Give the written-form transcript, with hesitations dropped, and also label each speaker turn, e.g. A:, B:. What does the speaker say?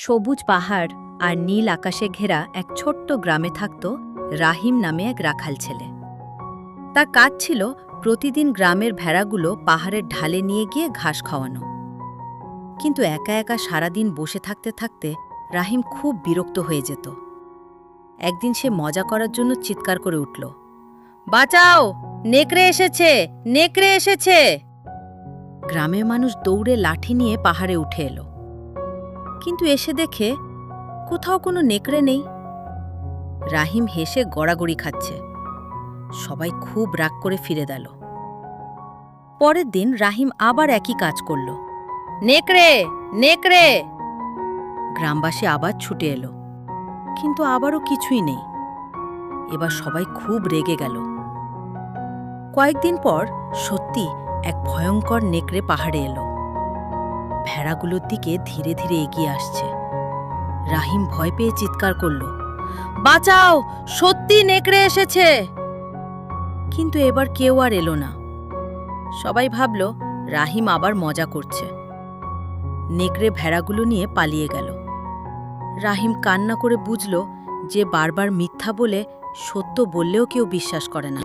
A: সবুজ পাহাড় আর নীল আকাশে ঘেরা এক ছোট্ট গ্রামে থাকত রাহিম নামে এক রাখাল ছেলে। তার কাজ ছিল প্রতিদিন গ্রামের ভেড়াগুলো পাহাড়ের ঢালে নিয়ে গিয়ে ঘাস খাওয়ানো। কিন্তু একা একা সারাদিন বসে থাকতে থাকতে রাহিম খুব বিরক্ত হয়ে যেত। একদিন সে মজা করার জন্য চিৎকার করে উঠল, বাঁচাও, নেকড়ে এসেছে, নেকড়ে এসেছে! গ্রামের মানুষ দৌড়ে লাঠি নিয়ে পাহাড়ে উঠে এলো, কিন্তু এসে দেখে কোথাও কোনো নেকড়ে নেই। রাহিম হেসে গড়াগড়ি খাচ্ছে। সবাই খুব রাগ করে ফিরে গেল। পরের দিন রাহিম আবার একই কাজ করল, নেকড়ে, নেকড়ে! গ্রামবাসী আবার ছুটে এলো, কিন্তু আবারও কিছুই নেই। এবার সবাই খুব রেগে গেল। কয়েকদিন পর সত্যি এক ভয়ঙ্কর নেকড়ে পাহাড়ে এলো। ভেড়াগুলোর দিকে ধীরে ধীরে এগিয়ে আসছে। রাহিম ভয় পেয়ে চিৎকার করল, বাঁচাও, সত্যি নেকড়ে এসেছে! কিন্তু এবার কেউ আর এলো না। সবাই ভাবল রাহিম আবার মজা করছে। নেকড়ে ভেড়াগুলো নিয়ে পালিয়ে গেল। রাহিম কান্না করে বুঝল যে বারবার মিথ্যা বলে সত্য বললেও কেউ বিশ্বাস করে না।